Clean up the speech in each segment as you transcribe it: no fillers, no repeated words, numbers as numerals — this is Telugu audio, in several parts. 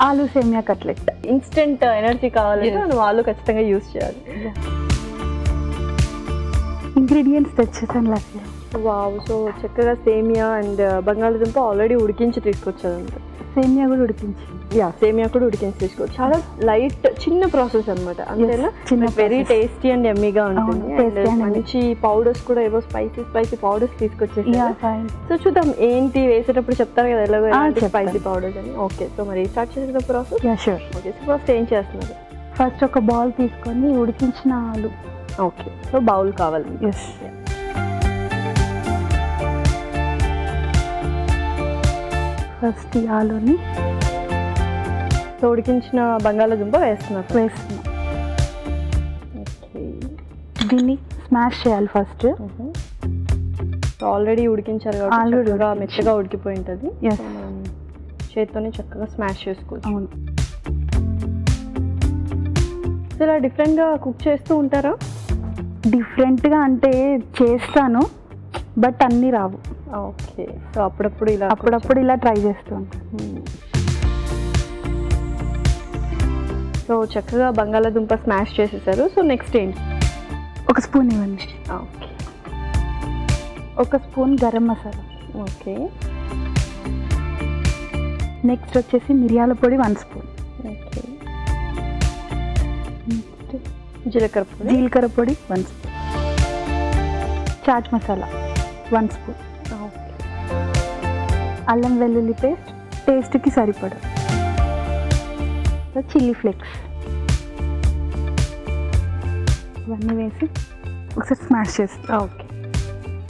ఆలూ సేమియా కట్లెట్. ఇన్స్టెంట్ ఎనర్జీ కావాలంటే మనం ఆలు ఖచ్చితంగా యూస్ చేయాలి. ఇంగ్రీడియంట్స్ తెచ్చేసాను లక్ష్య. వావ్, సో చక్కగా సేమియా అండ్ బంగాళదుంప ఆల్రెడీ ఉడికించి తీసుకొచ్చారంట. సేమియా కూడా ఉడికించి, సేమియా కూడా ఉడికించి తీసుకోవచ్చు. చాలా లైట్ చిన్న ప్రాసెస్ అనమాట, అంతేనా? వెరీ టేస్టీ అండ్ ఎమ్మీగా ఉంటుంది. మంచి పౌడర్స్ కూడా ఏవో స్పైసీ పౌడర్స్ తీసుకొచ్చేసారు. సో చూద్దాం ఏంటి వేసేటప్పుడు చెప్తారు కదా ఎలాగో స్పైసీ పౌడర్స్ అని. ఓకే, సో మరి స్టార్ట్ చేసిన ప్రాసెస్. ఓకే, సో ఫస్ట్ ఏం చేస్తున్నారు? ఫస్ట్ ఒక బౌల్ తీసుకొని ఉడికించిన ఆలు. ఓకే, సో బౌల్ కావాలి. ఎస్. ఫస్ట్ ఈ ఆలుని ఉడికించిన బంగాళదుంప వేస్తున్నా. ఓకే, దీన్ని స్మాష్ చేయాలి ఫస్ట్. ఆల్రెడీ ఉడికించారు కాబట్టి మెత్తగా ఉడికిపోయి ఉంటుంది. చేత్తోనే చక్కగా స్మాష్ చేసుకోవచ్చు. అవును. సో ఇలా డిఫరెంట్గా కుక్ చేస్తూ ఉంటారా? డిఫరెంట్గా అంటే చేస్తాను, బట్ అన్నీ రావు. ఓకే, సో అప్పుడప్పుడు ఇలా ట్రై చేస్తూ ఉంటాను. సో చక్కగా బంగాళదుంప స్మాష్ చేసేసారు. సో నెక్స్ట్ ఏంటి? ఒక స్పూన్ ఇవ్వండి. ఓకే, ఒక spoon garam masala. Okay, next వచ్చేసి మిరియాల పొడి 1 స్పూన్. ఓకే, నెక్స్ట్ జీలకర్ర పొడి 1 spoon. Chaat masala 1 spoon. Okay, అల్లం వెల్లుల్లి పేస్ట్ టేస్ట్కి సరిపడా. చిల్లీ ఫ్లేక్స్ ఇవన్నీ వేసి ఒకసారి స్మాష్ చేస్తాం. ఓకే,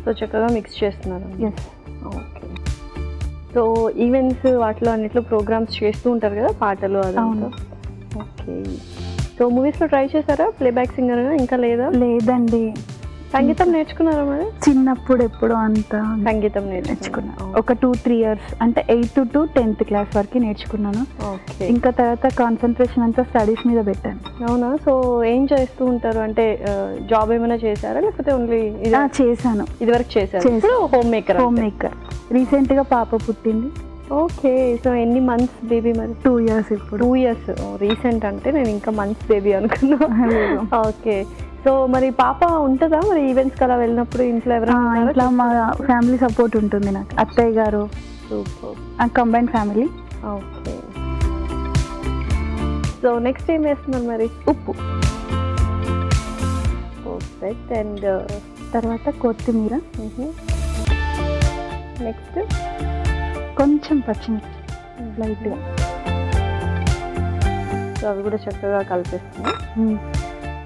సో చక్కగా మిక్స్ చేస్తున్నారు. ఎస్. ఓకే, సో ఈవెంట్స్ వాటిలో అన్నిట్లో ప్రోగ్రామ్స్ చేస్తూ ఉంటారు కదా, పాటలు అదంతా. ఓకే, సో మూవీస్లో ట్రై చేశారా? ప్లేబ్యాక్ సింగర్ ఇంకా లేదా? లేదండి. సంగీతం నేర్చుకున్నారా మరి? చిన్నప్పుడు ఎప్పుడు అంత సంగీతం నేర్చుకున్నా. ఒక 2-3 years, అంటే 8th to 10th క్లాస్ వరకు నేర్చుకున్నాను. ఓకే, ఇంకా తర్వాత కాన్సన్ట్రేషన్ అంతా స్టడీస్ మీద పెట్టాను. అవునా? సో ఏం చేస్తూ ఉంటారు? అంటే జాబ్ ఏమైనా చేశారా లేకపోతే ఓన్లీ? చేశాను, ఇదివరకు చేశాను. Home maker. రీసెంట్గా పాప పుట్టింది. ఓకే, సో ఎన్ని మంత్స్ బేబీ మరి? 2 years ఇప్పుడు. 2 years రీసెంట్ అంటే నేను ఇంకా మంత్స్ బేబీ అనుకున్నా. ఓకే, సో మరి పాప ఉంటుందా మరి ఈవెంట్స్కి అలా వెళ్ళినప్పుడు? ఇంట్లో ఎవరైనా? ఇట్లా మా ఫ్యామిలీ సపోర్ట్ ఉంటుంది నాకు. అత్తయ్య గారు, combined family. Okay, so next ఏం వేస్తున్నారు మరి? ఉప్పు. పర్ఫెక్ట్. అండ్ తర్వాత కొత్తిమీర. నెక్స్ట్ కొంచెం పచ్చిమిర్చి లైట్గా. సో అవి కూడా చక్కగా కలిపేస్తున్నాం.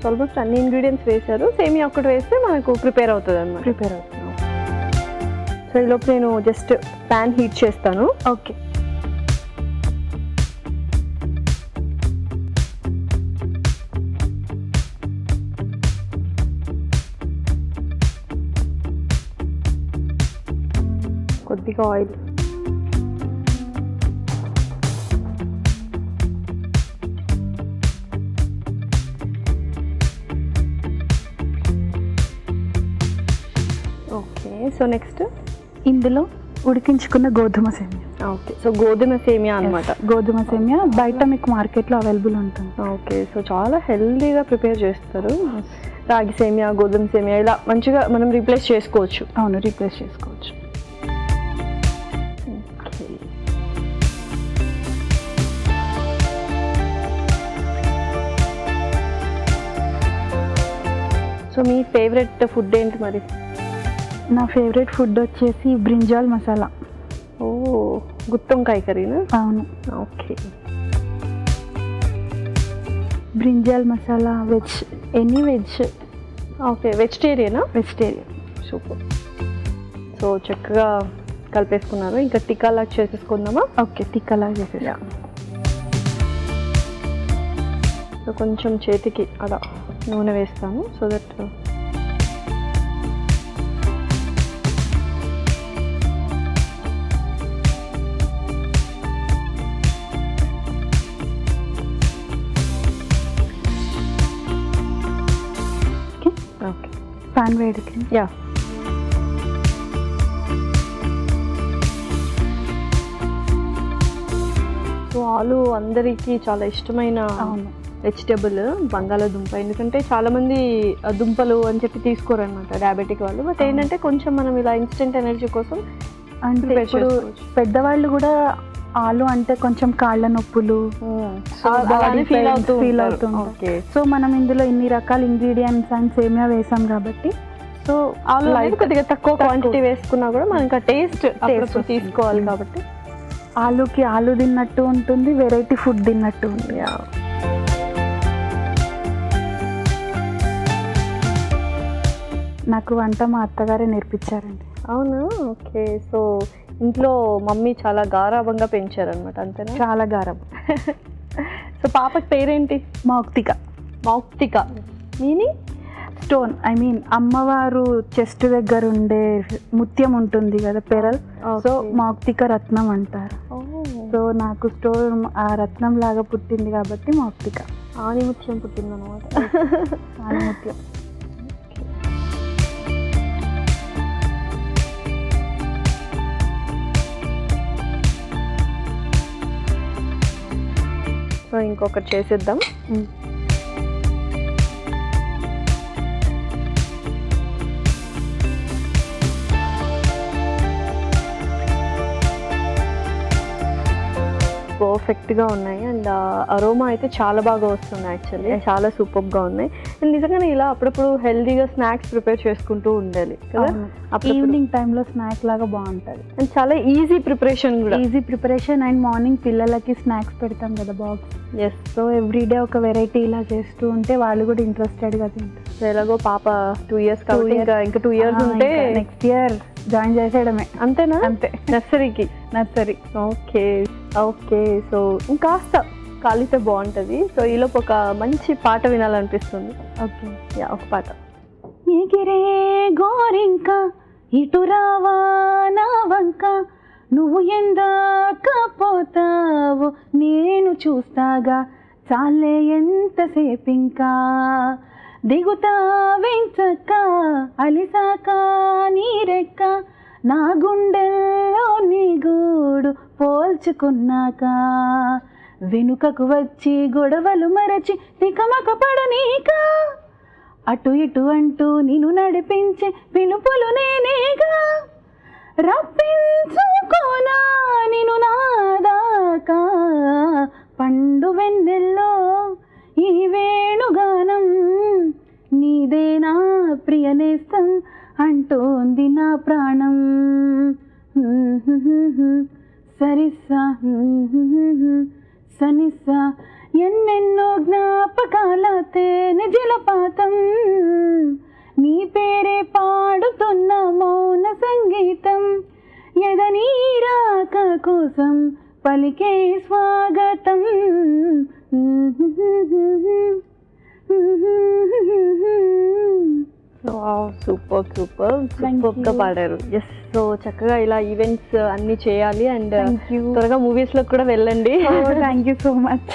సో ఆల్మోస్ట్ అన్ని ఇంగ్రీడియంట్స్ వేశారు. సేమియా ఒక్కటి వేస్తే మనకు ప్రిపేర్ అవుతుంది అన్నమాట. ప్రిపేర్ అవుతుంది. సో ఈలోపు నేను జస్ట్ ప్యాన్ హీట్ చేస్తాను. ఓకే, కొద్దిగా ఆయిల్. ఓకే, సో నెక్స్ట్ ఇందులో ఉడికించుకున్న గోధుమ సేమియా. ఓకే, సో గోధుమ సేమియా అనమాట. గోధుమ సేమియా బయట మీకు మార్కెట్లో అవైలబుల్ ఉంటుంది. ఓకే, సో చాలా హెల్దీగా ప్రిపేర్ చేస్తారు. రాగి సేమియా, గోధుమ సేమియా ఇలా మంచిగా మనం రీప్లేస్ చేసుకోవచ్చు. అవును, రీప్లేస్ చేసుకోవచ్చు. సో మీ ఫేవరెట్ ఫుడ్ ఏంటి మరి? నా ఫేవరెట్ ఫుడ్ వచ్చేసి బ్రింజాల్ మసాలా. ఓ, గుత్తొంకాయ కర్రీనా? అవును. Okay, brinjal masala veg, any veg. Okay, వెజిటేరియనా? వెజిటేరియన్. సూపర్. సో చక్కగా కలిపేసుకున్నారు. ఇంకా టిక్కాలా చేసేసుకుందామా? ఓకే, టిక్కాలా చేసేసా. సో కొంచెం చేతికి అలా నూనె వేస్తాను సో దట్ ఓకే. పాన్ వేడికి. యా, సో ఆలు అందరికీ చాలా ఇష్టమైన వెజిటబుల్ బంగాళాదుంప, ఎందుకంటే చాలా మంది దుంపలు అని చెప్పి తీసుకోరు అనమాట డయాబెటిక్ వాళ్ళు. బట్ ఏంటంటే కొంచెం మనం ఇలా ఇన్స్టెంట్ ఎనర్జీ కోసం అంటే ఇప్పుడు పెద్దవాళ్ళు కూడా ఆలు అంటే కొంచెం కాళ్ళ నొప్పులు ఫీల్ అవుతుంది. సో మనం ఇందులో ఇన్ని రకాల ఇంగ్రీడియంట్స్ అండ్ సేమియా వేసాం కాబట్టి సో ఆలు కొద్దిగా తక్కువ క్వాంటిటీ వేసుకున్నా కూడా మనకి టేస్ట్ తీసుకోవాలి కాబట్టి ఆలుకి ఆలు తిన్నట్టు ఉంటుంది, వెరైటీ ఫుడ్ తిన్నట్టు ఉంది. నాకు వంట మా అత్తగారే నేర్పించారండి. అవునా? ఓకే. సో ఇంట్లో మమ్మీ చాలా గారాబంగా పెంచారనమాట, అంతేనా? చాలా గారాబం. సో పాపకి పేరేంటి? Mouktika. Mouktika meaning stone, I mean అమ్మవారు చెస్ట్ దగ్గర ఉండే ముత్యం ఉంటుంది కదా పెరల్, సో మౌక్తిక రత్నం అంటారు. సో నాకు స్టోన్ ఆ రత్నం లాగా పుట్టింది కాబట్టి మౌక్తిక. ఆనిముత్యం పుట్టింది అనమాట. ఆనిముత్యం. సో ఇంకొకటి చేసేద్దాం. పర్ఫెక్ట్గా ఉన్నాయి అండ్ అరోమా అయితే చాలా బాగా వస్తుంది. యాక్చువల్లీ చాలా సూపర్గా ఉన్నాయి. అండ్ నిజంగానే ఇలా అప్పుడప్పుడు హెల్దీగా స్నాక్స్ ప్రిపేర్ చేసుకుంటూ ఉండాలి కదా. ఈవినింగ్ టైంలో స్నాక్ లాగా బాగుంటుంది అండ్ చాలా ఈజీ ప్రిపరేషన్ కూడా. ఈజీ ప్రిపరేషన్ అండ్ మార్నింగ్ పిల్లలకి స్నాక్స్ పెడతాం కదా బాక్స్. ఎస్. సో ఎవ్రీడే ఒక వెరైటీ ఇలా చేస్తూ ఉంటే వాళ్ళు కూడా ఇంట్రెస్టెడ్గా తింటారు. సో ఎలాగో పాప 2 years కాబట్టి ఇంకా 2 years ఉంటే నెక్స్ట్ ఇయర్ జాయిన్ చేసేయడమే. అంతేనా? అంతే. నర్సరీకి. నర్సరీ. Okay okay. సో ఇంకాస్త కాలితే బాగుంటుంది. సో ఈలోపు ఒక మంచి పాట వినాలనిపిస్తుంది. ఓకే. ఒక పాట. ఎగిరే గోరింక ఇటు రావా నా వంక, నువ్వు ఎందాక పోతావు నేను చూస్తాగా, చాలే ఎంతసేపింకా దిగుతా వెంచక్క, అలిసాక నీరెక్క, నా గుండెల్లో నీ గూడు పోల్చుకున్నాక, వెనుకకు వచ్చి గొడవలు మరచి తికమక పడనీక, అటు ఇటు అంటూ నిన్ను నడిపించే పిలుపులు నేనేగా, రప్పించుకోనా నిన్ను నాదాకా, పండు వెన్నెల్లో ఈ వేణుగానం నీదేనా ప్రియనేస్తం అంటోంది నా ప్రాణం. సరిసా సనిసా ఎన్నెన్నో జ్ఞాపకాల తేనె జలపాతం, నీ పేరే పాడుతున్న మౌన సంగీతం, ఎదని రాక కోసం పలికే స్వాగతం. సూపర్ సూపర్ సూపర్గా పాడారు. ఎస్. సో చక్కగా ఇలా ఈవెంట్స్ అన్ని చేయాలి అండ్ త్వరగా మూవీస్లో కూడా వెళ్ళండి. Thank you so much.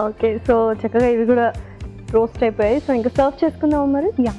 Okay. So చక్కగా ఇవి కూడా రోస్ట్ అయిపోయాయి. సో ఇంకా సర్వ్ చేసుకుందాం మరి. యా.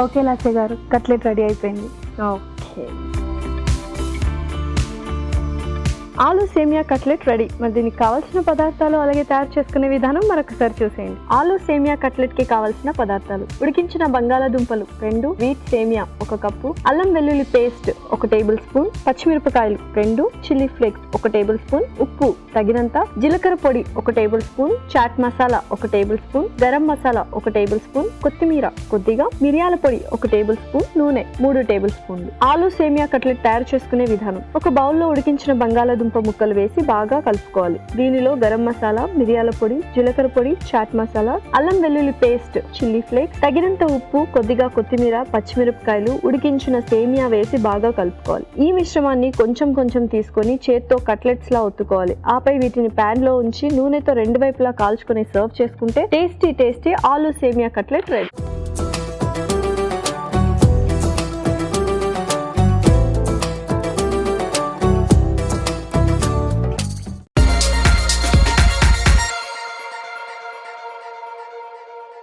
ఓకే లాస్య గారు, కట్లెట్ రెడీ అయిపోయింది. ఓకే. ఆలు సేమియా కట్లెట్ రెడీ. మరి దీనికి కావాల్సిన పదార్థాలు అలాగే తయారు చేసుకునే విధానం మరొకసారి చూసేయండి. ఆలు సేమియా కట్లెట్ కి కావాల్సిన పదార్థాలు: ఉడికించిన బంగాళాదుంపలు 2, వీట్ సేమియా 1 కప్పు, అల్లం వెల్లుల్లి పేస్ట్ 1 టేబుల్ స్పూన్, పచ్చిమిరపకాయలు 2, చిల్లీ ఫ్లేక్స్ 1 టేబుల్ స్పూన్, ఉప్పు తగినంత, జీలకర్ర పొడి 1 tablespoon, chaat masala 1 tablespoon, garam masala 1 tablespoon, కొత్తిమీర కొద్దిగా, మిరియాల పొడి 1 టేబుల్ స్పూన్, నూనె 3 టేబుల్ స్పూన్లు. ఆలు సేమియా కట్లెట్ తయారు చేసుకునే విధానం: ఒక బౌల్లో ఉడికించిన బంగాళాదుంప ముక్కలు వేసి బాగా కలుపుకోవాలి. దీనిలో గరం మసాలా, మిరియాల పొడి, జీలకర్ర పొడి, చాట్ మసాలా, అల్లం వెల్లుల్లి పేస్ట్, చిల్లీ ఫ్లేక్స్, తగినంత ఉప్పు, కొద్దిగా కొత్తిమీర, పచ్చిమిరపకాయలు, ఉడికించిన సేమియా వేసి బాగా కలుపుకోవాలి. ఈ మిశ్రమాన్ని కొంచెం కొంచెం తీసుకొని చేత్తో కట్లెట్స్ లా ఒత్తుకోవాలి. ఆపై వీటిని ప్యాన్ లో ఉంచి నూనెతో 2 వైపులా కాల్చుకొని సర్వ్ చేసుకుంటే టేస్టీ ఆలు సేమియా కట్లెట్ రెడీ.